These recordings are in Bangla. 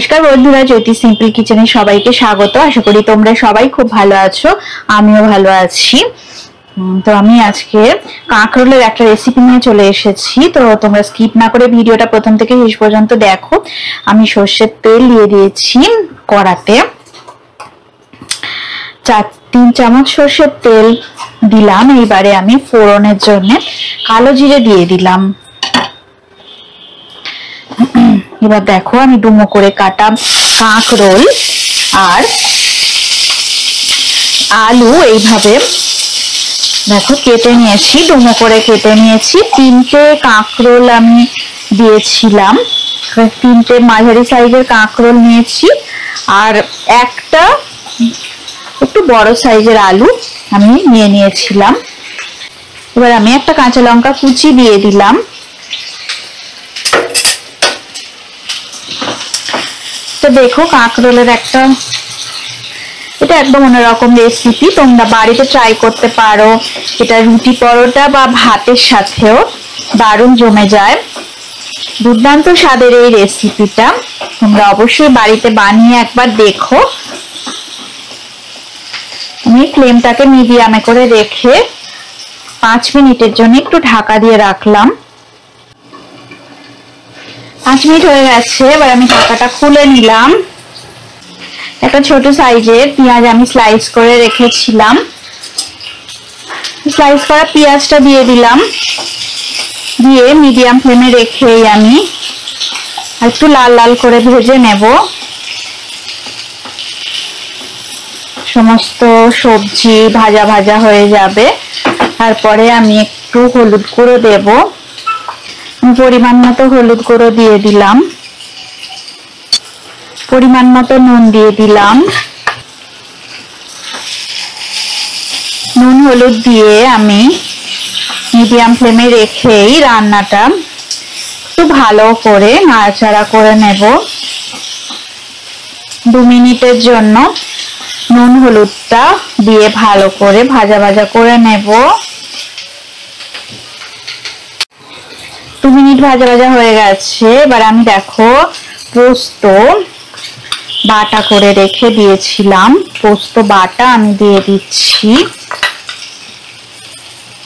নমস্কার বন্ধুরা, জ্যোতি সিম্পল কিচেনে সবাইকে স্বাগত। আশা করি তোমরা সবাই খুব ভালো আছো, আমিও ভালো আছি। তো আমি আজকে কাঁকরোলের একটা রেসিপি নিয়ে চলে এসেছি। তো তোমরা স্কিপ না করে ভিডিওটা প্রথম থেকে শেষ পর্যন্ত দেখো। আমি সর্ষের তেল দিয়ে দিয়েছি কড়াতে, 3 চামচ সর্ষের তেল দিলাম। এইবারে আমি ফোড়নের জন্য কালো জিরে দিয়ে দিলাম। এবার দেখো, আমি ডুমো করে কাটা কাঁকরোল আর আলু এইভাবে দেখো কেটে নিয়েছি, ডুমো করে কেটে নিয়েছি। 3টে কাঁকরোল আমি দিয়েছিলাম, 3টে মাঝারি সাইজের কাঁকরোল নিয়েছি, আর একটা একটু বড় সাইজের আলু আমি নিয়ে নিয়েছিলাম। এবার আমি একটা কাঁচা লঙ্কা কুচি দিয়ে দিলাম। তো দেখো, কাঁকরোলের এটা একদম অন্যরকম রেসিপি, তোমরা বাড়িতে ট্রাই করতে পারো। এটা রুটি পরোটা বা ভাতের সাথেও দারুণ জমে যায়। দুর্দান্ত স্বাদের এই রেসিপিটা তোমরা অবশ্যই বাড়িতে বানিয়ে একবার দেখো। আমি ফ্লেমটাকে মিডিয়ামে করে রেখে 5 মিনিটের জন্য একটু ঢাকা দিয়ে রাখলাম। 5 মিনিট হয়ে গেছে। এবার আমি ঢাকাটা খুলে নিলাম। একটা ছোট সাইজের পেঁয়াজ আমি স্লাইস করে রেখেছিলাম, স্লাইস করা পেঁয়াজটা দিয়ে দিলাম। দিয়ে মিডিয়াম ফ্লেমে রেখেই আমি একটু লাল লাল করে ভেজে নেব। সমস্ত সবজি ভাজা ভাজা হয়ে যাবে। তারপরে আমি একটু হলুদ গুঁড়ো দেব, পরিমাণ মতো হলুদ গুঁড়ো দিয়ে দিলাম, পরিমাণ মতো নুন দিয়ে দিলাম। নুন হলুদ দিয়ে আমি মিডিয়াম ফ্লেমে রেখেই রান্নাটা একটু ভালো করে নাড়াচাড়া করে নেব। 2 মিনিটের জন্য নুন হলুদটা দিয়ে ভালো করে ভাজা ভাজা করে নেব। 2 মিনিট ভাজা ভাজা হয়ে গেছে। এবার আমি দেখো পোস্ত বাটা করে রেখে দিয়েছিলাম, পোস্ত বাটা আমি দিয়ে দিচ্ছি।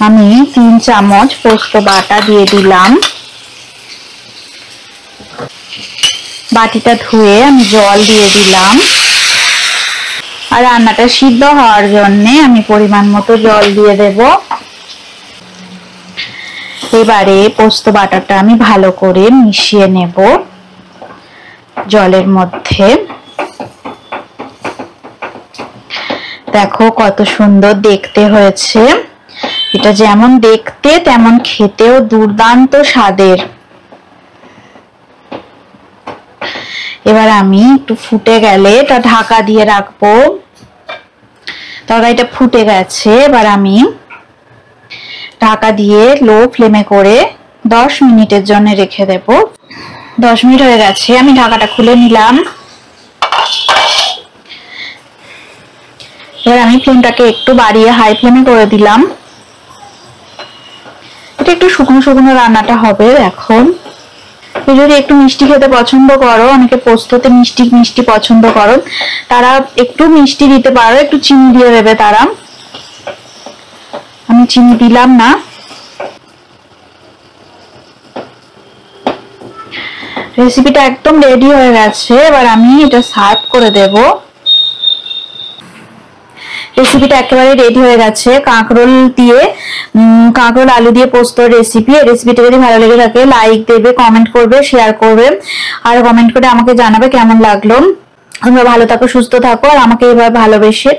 আমি 3 চামচ পোস্ত বাটা দিয়ে দিলাম। বাটিটা ধুয়ে আমি জল দিয়ে দিলাম, আর রান্নাটা সিদ্ধ হওয়ার জন্য আমি পরিমাণ মতো জল দিয়ে দেব। এবারে পোস্ত বাটাটা আমি ভালো করে মিশিয়ে নেব জলের মধ্যে। দেখো কত সুন্দর দেখতে হয়েছে। এটা যেমন দেখতে তেমন খেতেও দুর্দান্ত স্বাদের। এবার আমি একটু ফুটে গেলে এটা ঢাকা দিয়ে রাখবো। তরকারিটা ফুটে গেছে। এবার আমি ঢাকা দিয়ে লো ফ্লেমে করে 10 মিনিটের জন্য রেখে দেব। 10 মিনিট হয়ে গেছে। আমি ঢাকাটা খুলে নিলাম। এবার আমি ফ্লেমটাকে একটু বাড়িয়ে হাই ফ্লেমে করে দিলাম। এটা একটু শুকনো শুকনো রান্নাটা হবে। এখন যদি একটু মিষ্টি খেতে পছন্দ করো, অনেকে পোস্ততে মিষ্টি মিষ্টি পছন্দ করো, তারা একটু মিষ্টি দিতে পারো, একটু চিনি দিয়ে দেবে তারা। আমি চিনি দিলাম না। রেসিপিটা একদম রেডি হয়ে গেছে। এবার আমি এটা সার্ভ করে দেব। রেসিপিটা একেবারে রেডি হয়ে গেছে। কাঁকরোল আলু দিয়ে পোস্তর রেসিপি। এই রেসিপিটা যদি ভালো লেগে থাকে লাইক দেবে, কমেন্ট করবে, শেয়ার করবে, আর কমেন্ট করে আমাকে জানাবে কেমন লাগলো। তোমরা ভালো থাকো, সুস্থ থাকো, আর আমাকে এভাবে ভালোবেসে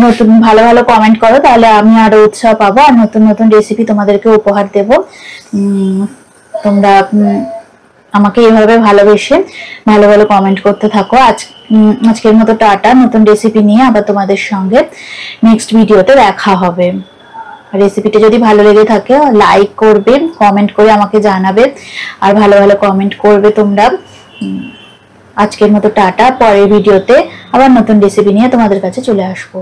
নতুন ভালো ভালো কমেন্ট করো, তাহলে আমি আরো উৎসাহ পাবো আর নতুন নতুন রেসিপি তোমাদেরকে উপহার দেব। তোমরা আমাকে এইভাবে ভালোবেসে ভালো ভালো কমেন্ট করতে থাকো। আজকের মতো টাটা। নতুন রেসিপি নিয়ে আবার তোমাদের সঙ্গে নেক্সট ভিডিওতে দেখা হবে। রেসিপিটা যদি ভালো লেগে থাকে লাইক করবে, কমেন্ট করে আমাকে জানাবে, আর ভালো ভালো কমেন্ট করবে তোমরা। আজকের মতো টাটা। পরের ভিডিওতে আবার নতুন রেসিপি নিয়ে তোমাদের কাছে চলে আসবো।